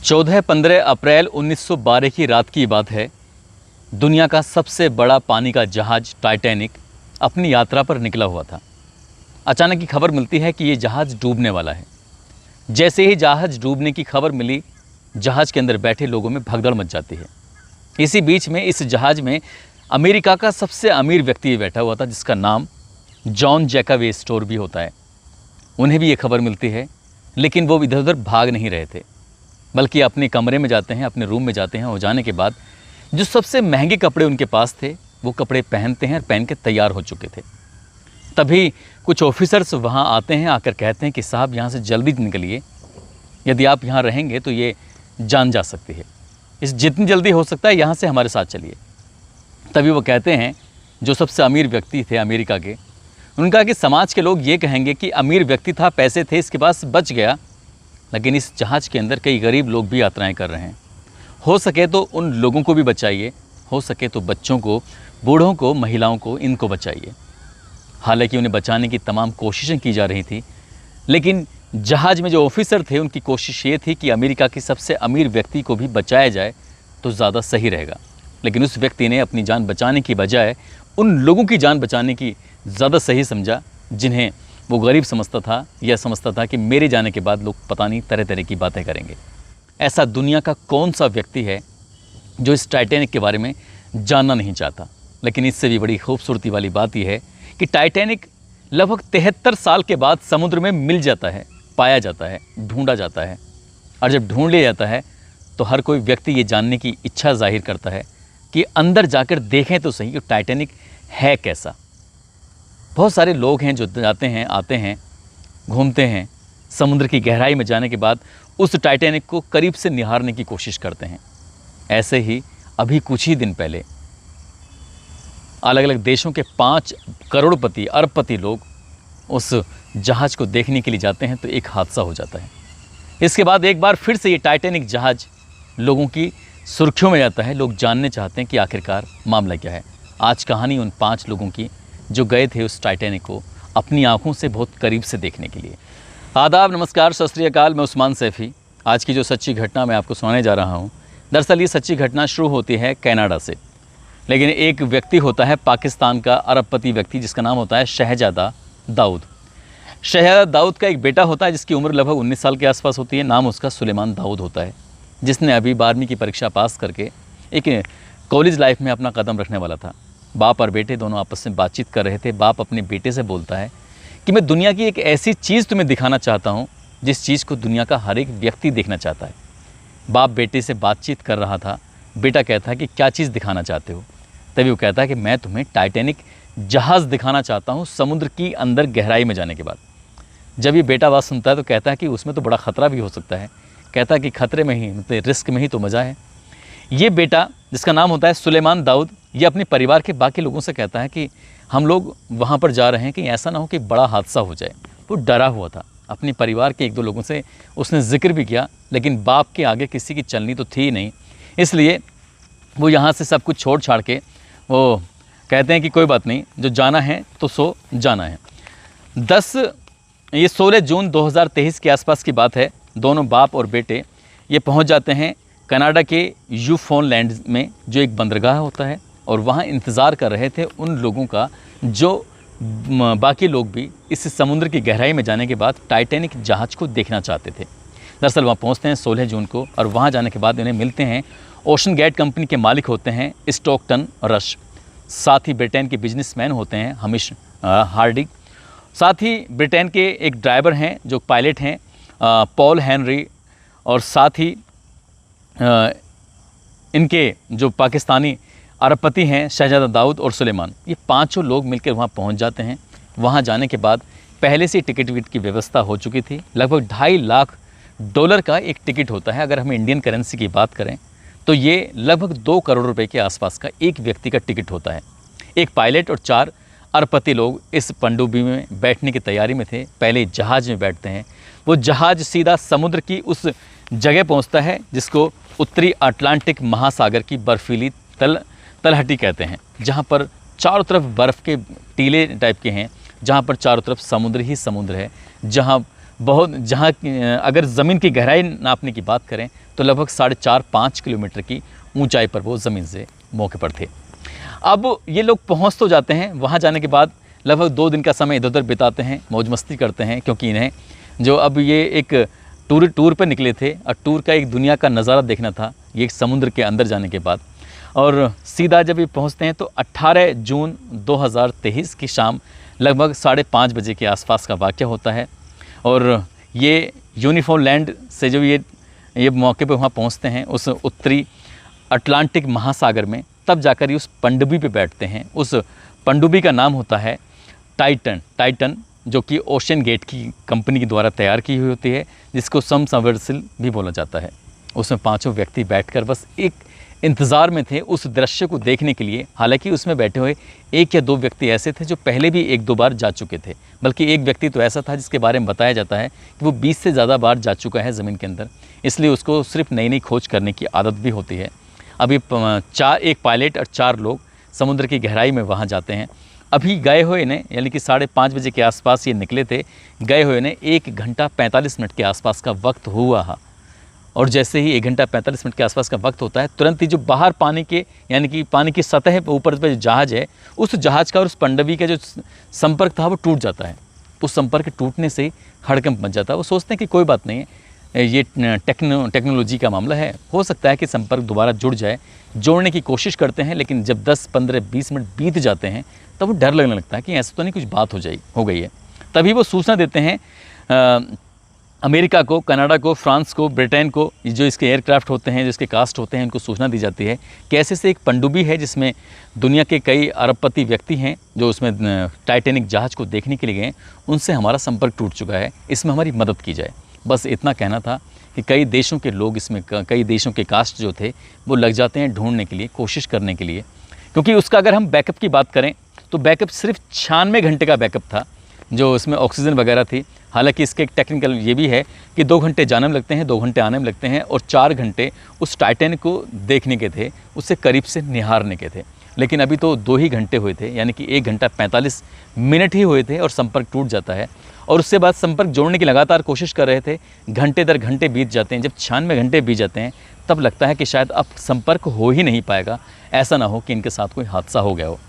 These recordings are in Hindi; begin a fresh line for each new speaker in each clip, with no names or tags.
14-15 अप्रैल 1912 की रात की बात है। दुनिया का सबसे बड़ा पानी का जहाज़ टाइटैनिक अपनी यात्रा पर निकला हुआ था। अचानक की खबर मिलती है कि ये जहाज़ डूबने वाला है। जैसे ही जहाज़ डूबने की खबर मिली, जहाज़ के अंदर बैठे लोगों में भगदड़ मच जाती है। इसी बीच में इस जहाज़ में अमेरिका का सबसे अमीर व्यक्ति बैठा हुआ था, जिसका नाम जॉन जैकब एस्टोर भी होता है। उन्हें भी ये खबर मिलती है, लेकिन वो इधर उधर भाग नहीं रहे थे, बल्कि अपने कमरे में जाते हैं, अपने रूम में जाते हैं और जाने के बाद जो सबसे महंगे कपड़े उनके पास थे वो कपड़े पहनते हैं और पहन के तैयार हो चुके थे। तभी कुछ ऑफिसर्स वहाँ आते हैं, आकर कहते हैं कि साहब यहाँ से जल्दी निकलिए, यदि आप यहाँ रहेंगे तो ये जान जा सकती है, इस जितनी जल्दी हो सकता है यहाँ से हमारे साथ चलिए। तभी वो कहते हैं, जो सबसे अमीर व्यक्ति थे अमेरिका के, उनका कि समाज के लोग ये कहेंगे कि अमीर व्यक्ति था, पैसे थे, इसके पास बच गया, लेकिन इस जहाज़ के अंदर कई गरीब लोग भी यात्राएं कर रहे हैं। हो सके तो उन लोगों को भी बचाइए, हो सके तो बच्चों को, बूढ़ों को, महिलाओं को, इनको बचाइए। हालांकि उन्हें बचाने की तमाम कोशिशें की जा रही थी, लेकिन जहाज़ में जो ऑफिसर थे उनकी कोशिश ये थी कि अमेरिका के सबसे अमीर व्यक्ति को भी बचाया जाए तो ज़्यादा सही रहेगा। लेकिन उस व्यक्ति ने अपनी जान बचाने की बजाय उन लोगों की जान बचाने की ज़्यादा सही समझा, जिन्हें वो गरीब समझता था या समझता था कि मेरे जाने के बाद लोग पता नहीं तरह तरह की बातें करेंगे। ऐसा दुनिया का कौन सा व्यक्ति है जो इस टाइटैनिक के बारे में जानना नहीं चाहता। लेकिन इससे भी बड़ी खूबसूरती वाली बात यह है कि टाइटैनिक लगभग 73 साल के बाद समुद्र में मिल जाता है, पाया जाता है, ढूंढा जाता है। और जब ढूंढ लिया जाता है तो हर कोई व्यक्ति ये जानने की इच्छा जाहिर करता है कि अंदर जाकर देखें तो सही कि टाइटैनिक है कैसा। बहुत सारे लोग हैं जो जाते हैं, आते हैं, घूमते हैं, समुद्र की गहराई में जाने के बाद उस टाइटैनिक को करीब से निहारने की कोशिश करते हैं। ऐसे ही अभी कुछ ही दिन पहले अलग अलग देशों के 5 करोड़पति, अरबपति लोग उस जहाज़ को देखने के लिए जाते हैं तो एक हादसा हो जाता है। इसके बाद एक बार फिर से ये टाइटैनिक जहाज़ लोगों की सुर्खियों में जाता है। लोग जानने चाहते हैं कि आखिरकार मामला क्या है। आज कहानी उन 5 लोगों की जो गए थे उस टाइटैनिक को अपनी आंखों से बहुत करीब से देखने के लिए। आदाब, नमस्कार, सत श्री अकाल। मैं उस्मान सैफ़ी। आज की जो सच्ची घटना मैं आपको सुनाने जा रहा हूँ, दरअसल ये सच्ची घटना शुरू होती है कनाडा से। लेकिन एक व्यक्ति होता है पाकिस्तान का अरबपति व्यक्ति, जिसका नाम होता है शहजादा दाऊद। शहजादा दाऊद का एक बेटा होता है जिसकी उम्र लगभग 19 साल के आसपास होती है। नाम उसका सुलेमान दाऊद होता है, जिसने अभी 12वीं की परीक्षा पास करके एक कॉलेज लाइफ में अपना कदम रखने वाला था। बाप और बेटे दोनों आपस में बातचीत कर रहे थे। बाप अपने बेटे से बोलता है कि मैं दुनिया की एक ऐसी चीज़ तुम्हें दिखाना चाहता हूँ जिस चीज़ को दुनिया का हर एक व्यक्ति देखना चाहता है। बाप बेटे से बातचीत कर रहा था। बेटा कहता है कि क्या चीज़ दिखाना चाहते हो? तभी वो कहता है कि मैं तुम्हें टाइटैनिक जहाज़ दिखाना चाहता हूँ समुद्र की अंदर गहराई में जाने के बाद। जब ये बेटा बात सुनता है तो कहता है कि उसमें तो बड़ा ख़तरा भी हो सकता है। कहता है कि खतरे में ही, मतलब रिस्क में ही तो मज़ा है। ये बेटा, जिसका नाम होता है सुलेमान दाऊद, ये अपने परिवार के बाकी लोगों से कहता है कि हम लोग वहाँ पर जा रहे हैं कि ऐसा ना हो कि बड़ा हादसा हो जाए। वो डरा हुआ था। अपने परिवार के 1-2 लोगों से उसने जिक्र भी किया, लेकिन बाप के आगे किसी की चलनी तो थी नहीं। इसलिए वो यहाँ से सब कुछ छोड़ छाड़ के वो कहते हैं कि कोई बात नहीं, जो जाना है तो सो जाना है। 16 जून 2023 के आसपास की बात है। दोनों बाप और बेटे ये पहुँच जाते हैं कनाडा के न्यूफाउंडलैंड में, जो एक बंदरगाह होता है, और वहाँ इंतज़ार कर रहे थे उन लोगों का जो बाकी लोग भी इस समुद्र की गहराई में जाने के बाद टाइटैनिक जहाज़ को देखना चाहते थे। दरअसल वहाँ पहुँचते हैं 16 जून को, और वहाँ जाने के बाद उन्हें मिलते हैं ओशन गेट कंपनी के मालिक होते हैं स्टॉकटन रश। साथ ही ब्रिटेन के बिजनेसमैन होते हैं हमिश हार्डी। साथ ही ब्रिटेन के एक ड्राइवर हैं जो पायलट हैं पॉल हेनरी। और साथ ही इनके जो पाकिस्तानी अरबपति हैं शहजादा दाऊद और सुलेमान, ये 5 लोग मिलकर वहाँ पहुँच जाते हैं। वहाँ जाने के बाद पहले से टिकट विकट की व्यवस्था हो चुकी थी। लगभग $2.5 लाख का एक टिकट होता है। अगर हम इंडियन करेंसी की बात करें तो ये लगभग 2 करोड़ रुपए के आसपास का एक व्यक्ति का टिकट होता है। एक पायलट और 4 अरबपति लोग इस पनडुब्बी में बैठने की तैयारी में थे। पहले जहाज़ में बैठते हैं। वो जहाज़ सीधा समुद्र की उस जगह पहुंचता है जिसको उत्तरी अटलांटिक महासागर की बर्फीली तलहटी कहते हैं, जहां पर चारों तरफ बर्फ़ के टीले टाइप के हैं, जहां पर चारों तरफ समुद्र ही समुद्र है, जहां बहुत जहाँ अगर ज़मीन की गहराई नापने की बात करें तो लगभग 4.5-5 किलोमीटर की ऊंचाई पर वो ज़मीन से मौके पर थे। अब ये लोग पहुँच तो जाते हैं, वहाँ जाने के बाद लगभग 2 दिन का समय इधर उधर बिताते हैं, मौज मस्ती करते हैं, क्योंकि इन्हें जो अब ये एक टूर पर निकले थे और टूर का एक दुनिया का नज़ारा देखना था, ये समुद्र के अंदर जाने के बाद। और सीधा जब ये पहुँचते हैं तो 18 जून 2023 की शाम लगभग 5:30 बजे के आसपास का वाक़या होता है। और ये यूनिफॉर्म लैंड से जो ये मौके पे वहाँ पहुँचते हैं उस उत्तरी अटलांटिक महासागर में, तब जाकर ये उस पनडुब्बी पे बैठते हैं। उस पनडुब्बी का नाम होता है टाइटन, जो कि ओशन गेट की कंपनी के द्वारा तैयार की हुई होती है, जिसको समसमर्सिबल भी बोला जाता है। उसमें 5 व्यक्ति बैठकर बस एक इंतज़ार में थे उस दृश्य को देखने के लिए। हालांकि उसमें बैठे हुए 1 या 2 व्यक्ति ऐसे थे जो पहले भी 1-2 बार जा चुके थे, बल्कि एक व्यक्ति तो ऐसा था जिसके बारे में बताया जाता है कि वो 20 से ज़्यादा बार जा चुका है ज़मीन के अंदर, इसलिए उसको सिर्फ नई खोज करने की आदत भी होती है। अभी 1 पायलट और 4 लोग समुद्र की गहराई में वहाँ जाते हैं। अभी गए हुए ने, यानी कि 5:30 बजे के आसपास ये निकले थे, गए हुए ने 1 घंटा 45 मिनट के आसपास का वक्त हुआ। और जैसे ही 1 घंटा 45 मिनट के आसपास का वक्त होता है, तुरंत ही जो बाहर पानी के, यानी कि पानी की सतह पर ऊपर पर जो जहाज़ है, उस जहाज़ का और उस पनडुब्बी का जो संपर्क था वो टूट जाता है। उस संपर्क टूटने से ही हड़कंप मच जाता है। वो सोचते हैं कि कोई बात नहीं है, ये टेक्नोलॉजी का मामला है, हो सकता है कि संपर्क दोबारा जुड़ जाए। जोड़ने की कोशिश करते हैं, लेकिन जब 10, 15, 20 मिनट बीत जाते हैं तब वो डर लगने लगता है कि ऐसा तो नहीं कुछ बात हो गई है। तभी वो सूचना देते हैं अमेरिका को, कनाडा को, फ्रांस को, ब्रिटेन को, जो इसके एयरक्राफ्ट होते हैं, जो इसके कास्ट होते हैं, उनको सूचना दी जाती है कि ऐसे से एक पनडुब्बी है जिसमें दुनिया के कई अरबपति व्यक्ति हैं जो उसमें टाइटैनिक जहाज़ को देखने के लिए गए, उनसे हमारा संपर्क टूट चुका है, इसमें हमारी मदद की जाए। बस इतना कहना था कि कई देशों के लोग इसमें, कई देशों के कास्ट जो थे वो लग जाते हैं ढूंढने के लिए, कोशिश करने के लिए। क्योंकि उसका अगर हम बैकअप की बात करें तो बैकअप सिर्फ 96 घंटे का बैकअप था, जो उसमें ऑक्सीजन वगैरह थी। हालांकि इसके एक टेक्निकल ये भी है कि 2 घंटे जाने में लगते हैं, 2 घंटे आने में लगते हैं, और 4 घंटे उस टाइटैनिक को देखने के थे, उससे करीब से निहारने के थे। लेकिन अभी तो 2 ही घंटे हुए थे, यानी कि 1 घंटा 45 मिनट ही हुए थे और संपर्क टूट जाता है। और उससे बाद संपर्क जोड़ने की लगातार कोशिश कर रहे थे, घंटे दर घंटे बीत जाते हैं। जब 96 घंटे बीत जाते हैं तब लगता है कि शायद अब संपर्क हो ही नहीं पाएगा, ऐसा ना हो कि इनके साथ कोई हादसा हो गया हो।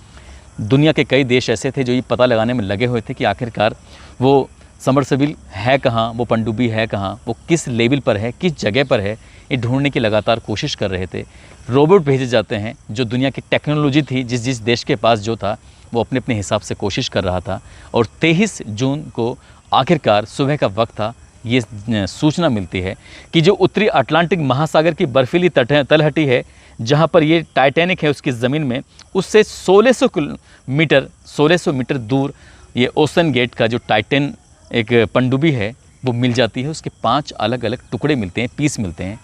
दुनिया के कई देश ऐसे थे जो ये पता लगाने में लगे हुए थे कि आखिरकार वो सबमर्सिबल है कहाँ, वो पनडुब्बी है कहाँ, वो किस लेवल पर है, किस जगह पर है, ये ढूंढने की लगातार कोशिश कर रहे थे। रोबोट भेजे जाते हैं, जो दुनिया की टेक्नोलॉजी थी, जिस देश के पास जो था वो अपने अपने हिसाब से कोशिश कर रहा था। और 23 जून को आखिरकार सुबह का वक्त था, ये सूचना मिलती है कि जो उत्तरी अटलांटिक महासागर की बर्फीली तलहटी है, जहाँ पर ये टाइटैनिक है उसकी ज़मीन में, उससे 1600 मीटर दूर ये ओशन गेट का जो टाइटन एक पनडुब्बी है वो मिल जाती है। उसके 5 अलग अलग टुकड़े मिलते हैं, पीस मिलते हैं।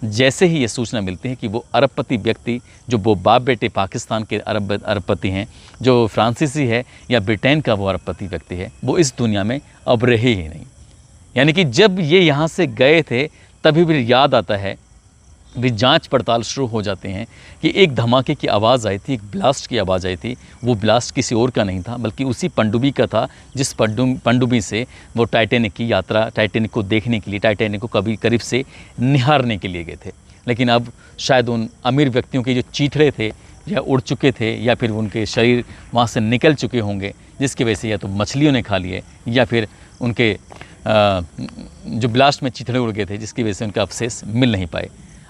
जैसे ही ये सूचना मिलती है कि वो अरबपति व्यक्ति, जो वो बाप बेटे पाकिस्तान के अरबपति हैं, जो फ्रांसीसी है या ब्रिटेन का वो अरबपति व्यक्ति है, वो इस दुनिया में अब रहे ही नहीं। यानी कि जब ये यहाँ से गए थे तभी भी याद आता है, भी जांच पड़ताल शुरू हो जाते हैं कि एक धमाके की आवाज़ आई थी, एक ब्लास्ट की आवाज़ आई थी। वो ब्लास्ट किसी और का नहीं था, बल्कि उसी पनडुब्बी का था, जिस पनडुब्बी से वो टाइटैनिक की यात्रा, टाइटैनिक को देखने के लिए, टाइटैनिक को कभी करीब से निहारने के लिए गए थे। लेकिन अब शायद उन अमीर व्यक्तियों के जो चीथड़े थे या उड़ चुके थे, या फिर उनके शरीर वहाँ से निकल चुके होंगे, जिसकी वजह से या तो मछलियों ने खा लिए या फिर उनके जो ब्लास्ट में चीथड़े उड़ गए थे, जिसकी वजह से उनका अवशेष मिल नहीं पाए।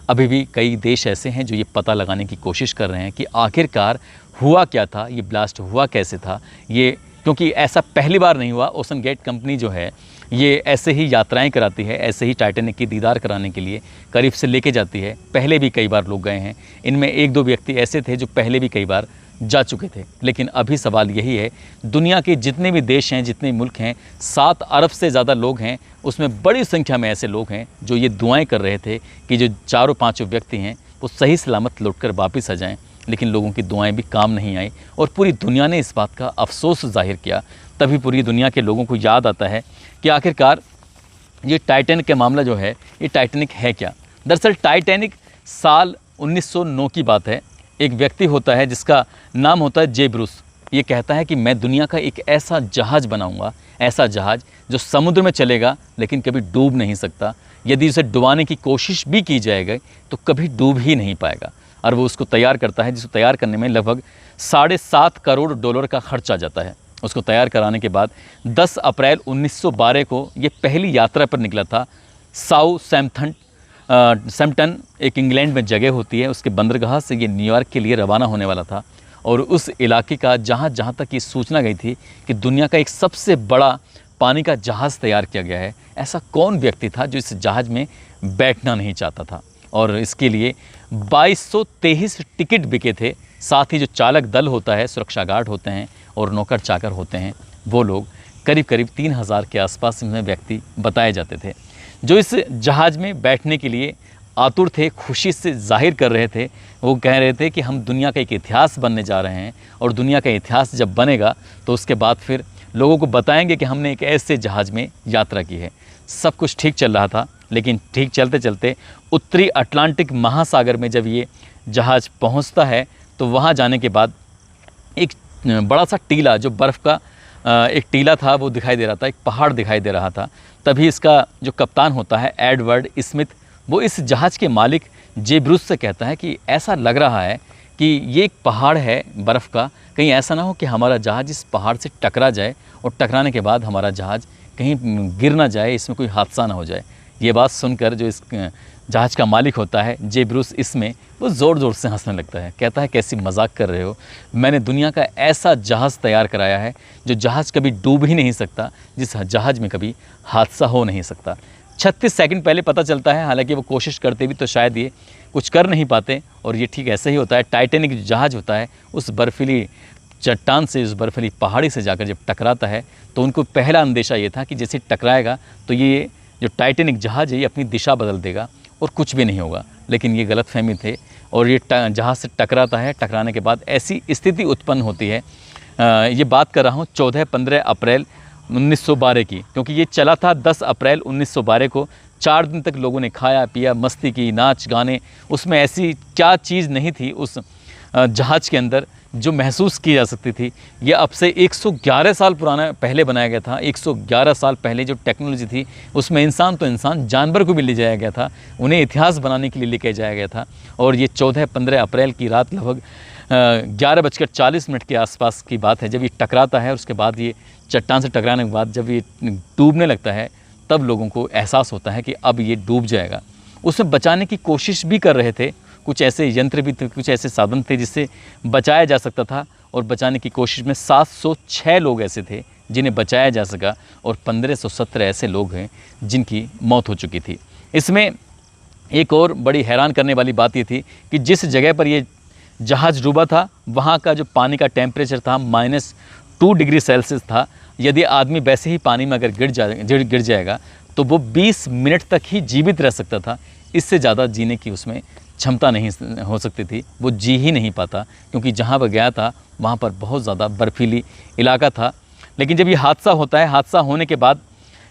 अभी भी कई देश ऐसे हैं जो ये पता लगाने की कोशिश कर रहे हैं कि आखिरकार हुआ क्या था, ये ब्लास्ट हुआ कैसे था। ये क्योंकि ऐसा पहली बार नहीं हुआ। ओशन गेट कंपनी जो है ये ऐसे ही यात्राएं कराती है, ऐसे ही टाइटैनिक की दीदार कराने के लिए करीब से लेके जाती है। पहले भी कई बार लोग गए हैं, इनमें 1-2 व्यक्ति ऐसे थे जो पहले भी कई बार जा चुके थे। लेकिन अभी सवाल यही है, दुनिया के जितने भी देश हैं, जितने मुल्क हैं, 7 अरब से ज़्यादा लोग हैं, उसमें बड़ी संख्या में ऐसे लोग हैं जो ये दुआएं कर रहे थे कि जो 4-5 व्यक्ति हैं वो सही सलामत लौटकर वापस आ जाएं। लेकिन लोगों की दुआएं भी काम नहीं आई और पूरी दुनिया ने इस बात का अफसोस जाहिर किया। तभी पूरी दुनिया के लोगों को याद आता है कि आखिरकार ये टाइटैनिक का मामला जो है, ये टाइटैनिक है क्या। दरअसल टाइटैनिक साल 1909 की बात है। एक व्यक्ति होता है जिसका नाम होता है जे ब्रूस। ये कहता है कि मैं दुनिया का एक ऐसा जहाज़ बनाऊंगा, ऐसा जहाज़ जो समुद्र में चलेगा लेकिन कभी डूब नहीं सकता। यदि उसे डुबाने की कोशिश भी की जाएगी तो कभी डूब ही नहीं पाएगा। और वो उसको तैयार करता है, जिसको तैयार करने में लगभग $7.5 करोड़ का खर्च आ जाता है। उसको तैयार कराने के बाद 10 अप्रैल 1912 को ये पहली यात्रा पर निकला था। सैम्पटन एक इंग्लैंड में जगह होती है, उसके बंदरगाह से ये न्यूयॉर्क के लिए रवाना होने वाला था। और उस इलाके का जहाँ तक ये सूचना गई थी कि दुनिया का एक सबसे बड़ा पानी का जहाज़ तैयार किया गया है, ऐसा कौन व्यक्ति था जो इस जहाज़ में बैठना नहीं चाहता था। और इसके लिए 2223 टिकट बिके थे। साथ ही जो चालक दल होता है, सुरक्षा गार्ड होते हैं और नौकर चाकर होते हैं, वो लोग करीब 3000 के आसपास में व्यक्ति बताए जाते थे जो इस जहाज़ में बैठने के लिए आतुर थे, खुशी से जाहिर कर रहे थे। वो कह रहे थे कि हम दुनिया का एक इतिहास बनने जा रहे हैं और दुनिया का इतिहास जब बनेगा तो उसके बाद फिर लोगों को बताएंगे कि हमने एक ऐसे जहाज़ में यात्रा की है। सब कुछ ठीक चल रहा था, लेकिन ठीक चलते चलते उत्तरी अटलांटिक महासागर में जब ये जहाज़ पहुंचता है तो वहां जाने के बाद एक बड़ा सा टीला, जो बर्फ़ का एक टीला था, वो दिखाई दे रहा था, एक पहाड़ दिखाई दे रहा था। तभी इसका जो कप्तान होता है एडवर्ड स्मिथ, वो इस जहाज़ के मालिक जे ब्रूस से कहता है कि ऐसा लग रहा है कि ये एक पहाड़ है बर्फ़ का, कहीं ऐसा ना हो कि हमारा जहाज़ इस पहाड़ से टकरा जाए और टकराने के बाद हमारा जहाज़ कहीं गिर ना जाए, इसमें कोई हादसा ना हो जाए। ये बात सुनकर जो इस जहाज़ का मालिक होता है जे ब्रूस, इसमें वो ज़ोर ज़ोर से हंसने लगता है। कहता है कैसी मजाक कर रहे हो, मैंने दुनिया का ऐसा जहाज़ तैयार कराया है जो जहाज़ कभी डूब ही नहीं सकता, जिस जहाज़ में कभी हादसा हो नहीं सकता। 36 सेकंड पहले पता चलता है, हालांकि वो कोशिश करते भी तो शायद ये कुछ कर नहीं पाते। और ये ठीक ऐसा ही होता है। टाइटैनिक जो जहाज़ होता है उस बर्फीली चट्टान से, उस बर्फीली पहाड़ी से जाकर जब टकराता है तो उनको पहला अंदेशा ये था कि जैसे टकराएगा तो ये जो टाइटैनिक जहाज़ है ये अपनी दिशा बदल देगा और कुछ भी नहीं होगा। लेकिन ये गलतफहमी थे और ये जहाज़ से टकराता है। टकराने के बाद ऐसी स्थिति उत्पन्न होती है, ये बात कर रहा हूँ 14-15 अप्रैल 1912 की, क्योंकि ये चला था 10 अप्रैल 1912 को। 4 दिन तक लोगों ने खाया पिया, मस्ती की, नाच गाने। उसमें ऐसी क्या चीज़ नहीं थी उस जहाज़ के अंदर जो महसूस की जा सकती थी। ये अब से 111 साल पुराना पहले बनाया गया था। 111 साल पहले जो टेक्नोलॉजी थी उसमें इंसान तो इंसान, जानवर को भी ले जाया गया था, उन्हें इतिहास बनाने के लिए लेके जाया गया था। और ये 14-15 अप्रैल की रात लगभग 11:40 के आसपास की बात है जब ये टकराता है। उसके बाद ये चट्टान से टकराने के बाद जब ये डूबने लगता है तब लोगों को एहसास होता है कि अब ये डूब जाएगा। उसमें बचाने की कोशिश भी कर रहे थे, कुछ ऐसे यंत्र भी थे, कुछ ऐसे साधन थे जिससे बचाया जा सकता था। और बचाने की कोशिश में 706 लोग ऐसे थे जिन्हें बचाया जा सका और 1517 ऐसे लोग हैं जिनकी मौत हो चुकी थी। इसमें एक और बड़ी हैरान करने वाली बात ये थी कि जिस जगह पर ये जहाज़ डूबा था वहाँ का जो पानी का टेम्परेचर था -2 डिग्री सेल्सियस था। यदि आदमी वैसे ही पानी में अगर गिर जाएगा तो वो 20 मिनट तक ही जीवित रह सकता था। इससे ज़्यादा जीने की उसमें क्षमता नहीं हो सकती थी, वो जी ही नहीं पाता, क्योंकि जहाँ वह गया था वहाँ पर बहुत ज़्यादा बर्फीली इलाका था। लेकिन जब ये हादसा होता है, हादसा होने के बाद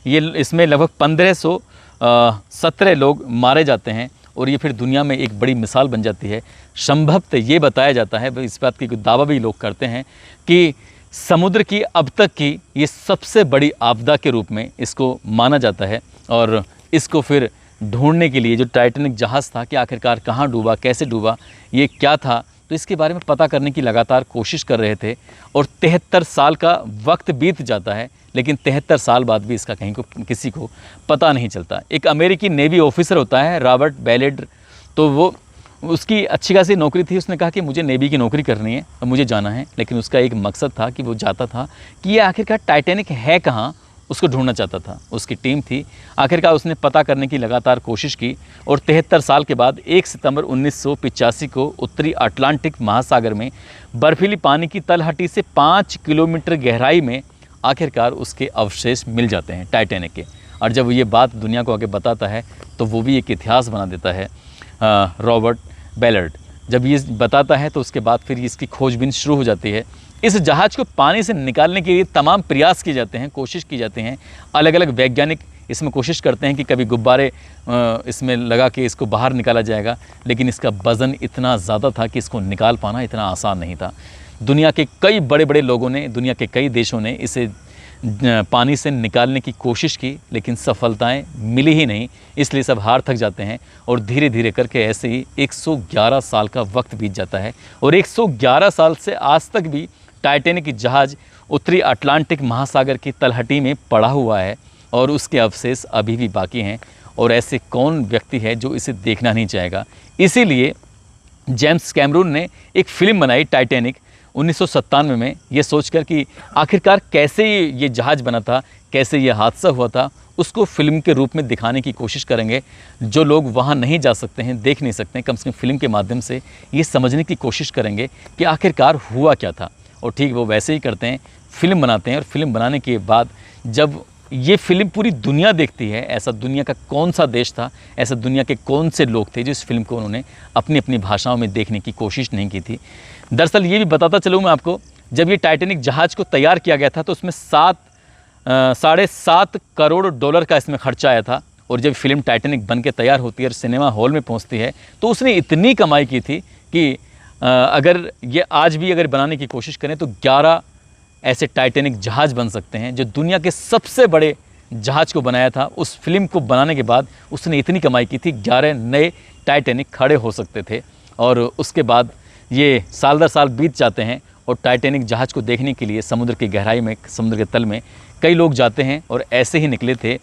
ये इसमें लगभग 1517 लोग मारे जाते हैं और ये फिर दुनिया में एक बड़ी मिसाल बन जाती है। संभवतः ये बताया जाता है, इस बात की दावा भी लोग करते हैं कि समुद्र की अब तक की ये सबसे बड़ी आपदा के रूप में इसको माना जाता है। और इसको फिर ढूंढने के लिए जो टाइटैनिक जहाज़ था कि आखिरकार कहाँ डूबा, कैसे डूबा, ये क्या था, तो इसके बारे में पता करने की लगातार कोशिश कर रहे थे। और 73 साल का वक्त बीत जाता है, लेकिन 73 साल बाद भी इसका कहीं को किसी को पता नहीं चलता। एक अमेरिकी नेवी ऑफिसर होता है रॉबर्ट बेलेड, तो वो उसकी अच्छी खासी नौकरी थी। उसने कहा कि मुझे नेवी की नौकरी करनी है और मुझे जाना है, लेकिन उसका एक मकसद था कि वो चाहता था कि ये आखिरकार टाइटैनिक है कहाँ, उसको ढूंढना चाहता था। उसकी टीम थी, आखिरकार उसने पता करने की लगातार कोशिश की और 73 साल के बाद 1 सितंबर 1985 को उत्तरी अटलांटिक महासागर में बर्फीली पानी की तलहटी से 5 किलोमीटर गहराई में आखिरकार उसके अवशेष मिल जाते हैं टाइटैनिक के। और जब ये बात दुनिया को आगे बताता है तो वो भी एक इतिहास बना देता है। रॉबर्ट बेलेड जब ये बताता है तो उसके बाद फिर इसकी खोजबीन शुरू हो जाती है। इस जहाज़ को पानी से निकालने के लिए तमाम प्रयास किए जाते हैं, कोशिश की जाती हैं। अलग अलग वैज्ञानिक इसमें कोशिश करते हैं कि कभी गुब्बारे इसमें लगा के इसको बाहर निकाला जाएगा, लेकिन इसका वज़न इतना ज़्यादा था कि इसको निकाल पाना इतना आसान नहीं था। दुनिया के कई बड़े बड़े लोगों ने, दुनिया के कई देशों ने इसे पानी से निकालने की कोशिश की, लेकिन सफलताएं मिली ही नहीं। इसलिए सब हार थक जाते हैं और धीरे धीरे करके ऐसे ही 111 साल का वक्त बीत जाता है और 111 साल से आज तक भी टाइटैनिक जहाज़ उत्तरी अटलांटिक महासागर की तलहटी में पड़ा हुआ है और उसके अवशेष अभी भी बाकी हैं। और ऐसे कौन व्यक्ति है जो इसे देखना नहीं चाहेगा। इसीलिए जेम्स कैमरून ने एक फ़िल्म बनाई टाइटैनिक 1997 में, ये सोचकर कि आखिरकार कैसे ये जहाज़ बना था, कैसे ये हादसा हुआ था, उसको फ़िल्म के रूप में दिखाने की कोशिश करेंगे। जो लोग वहाँ नहीं जा सकते हैं, देख नहीं सकते हैं, कम से कम फ़िल्म के माध्यम से ये समझने की कोशिश करेंगे कि आखिरकार हुआ क्या था। और ठीक वो वैसे ही करते हैं, फ़िल्म बनाते हैं और फ़िल्म बनाने के बाद जब ये फ़िल्म पूरी दुनिया देखती है, ऐसा दुनिया का कौन सा देश था, ऐसा दुनिया के कौन से लोग थे जो इस फिल्म को उन्होंने अपनी अपनी भाषाओं में देखने की कोशिश नहीं की थी। दरअसल ये भी बताता चलूँ मैं आपको, जब ये टाइटैनिक जहाज़ को तैयार किया गया था तो उसमें 7.5 करोड़ डॉलर का इसमें खर्चा आया था। और जब फिल्म टाइटैनिक बन के तैयार होती है और सिनेमा हॉल में पहुँचती है तो उसने इतनी कमाई की थी कि अगर ये आज भी अगर बनाने की कोशिश करें तो 11 ऐसे टाइटैनिक जहाज़ बन सकते हैं। जो दुनिया के सबसे बड़े जहाज़ को बनाया था, उस फिल्म को बनाने के बाद उसने इतनी कमाई की थी, 11 नए टाइटैनिक खड़े हो सकते थे। और उसके बाद ये साल दर साल बीत जाते हैं और टाइटैनिक जहाज़ को देखने के लिए समुद्र की गहराई में, समुद्र के तल में कई लोग जाते हैं। और ऐसे ही निकले थे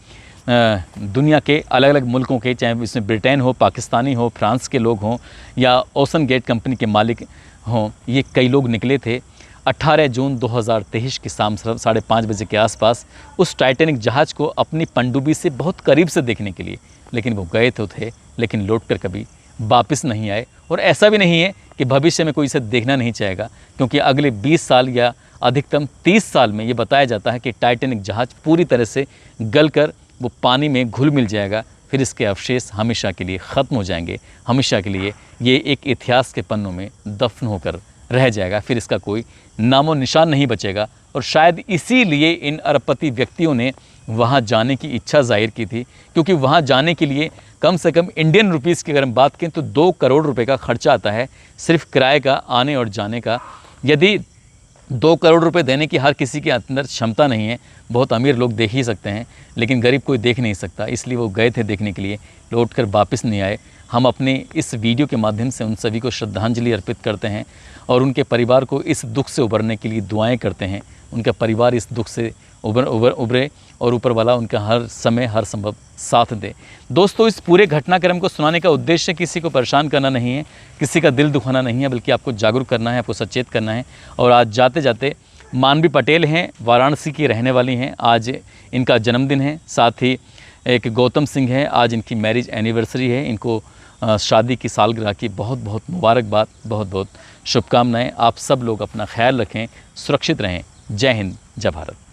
दुनिया के अलग अलग मुल्कों के, चाहे इसमें ब्रिटेन हो, पाकिस्तानी हो, फ्रांस के लोग हों या ओशन गेट कंपनी के मालिक हों, ये कई लोग निकले थे 18 जून 2023 की शाम 5:30 बजे के आसपास उस टाइटैनिक जहाज़ को अपनी पनडुब्बी से बहुत करीब से देखने के लिए। लेकिन वो गए तो थे, लेकिन लौट कर कभी वापस नहीं आए। और ऐसा भी नहीं है कि भविष्य में कोई इसे देखना नहीं चाहेगा, क्योंकि अगले 20 साल या अधिकतम 30 साल में ये बताया जाता है कि टाइटैनिक जहाज़ पूरी तरह से गलकर वो पानी में घुल मिल जाएगा। फिर इसके अवशेष हमेशा के लिए ख़त्म हो जाएंगे, हमेशा के लिए ये एक इतिहास के पन्नों में दफन होकर रह जाएगा। फिर इसका कोई नामो निशान नहीं बचेगा। और शायद इसीलिए इन अरबपति व्यक्तियों ने वहाँ जाने की इच्छा जाहिर की थी, क्योंकि वहाँ जाने के लिए कम से कम इंडियन रुपीज़ की अगर हम बात करें तो 2 करोड़ रुपए का खर्चा आता है सिर्फ किराए का, आने और जाने का। यदि 2 करोड़ रुपए देने की हर किसी के अंदर क्षमता नहीं है, बहुत अमीर लोग देख ही सकते हैं लेकिन गरीब कोई देख नहीं सकता, इसलिए वो गए थे देखने के लिए, लौट कर वापस नहीं आए। हम अपने इस वीडियो के माध्यम से उन सभी को श्रद्धांजलि अर्पित करते हैं और उनके परिवार को इस दुख से उबरने के लिए दुआएं करते हैं। उनका परिवार इस दुख से उबरे और ऊपर वाला उनका हर समय हर संभव साथ दे। दोस्तों, इस पूरे घटनाक्रम को सुनाने का उद्देश्य किसी को परेशान करना नहीं है, किसी का दिल दुखाना नहीं है, बल्कि आपको जागरूक करना है, आपको सचेत करना है। और आज जाते जाते मानवी पटेल हैं, वाराणसी की रहने वाली हैं, आज इनका जन्मदिन है। साथ ही एक गौतम सिंह है, आज इनकी मैरिज एनिवर्सरी है। इनको शादी की सालगिरह की बहुत बहुत मुबारकबाद, बहुत बहुत शुभकामनाएं। आप सब लोग अपना ख्याल रखें, सुरक्षित रहें। जय हिंद, जय भारत।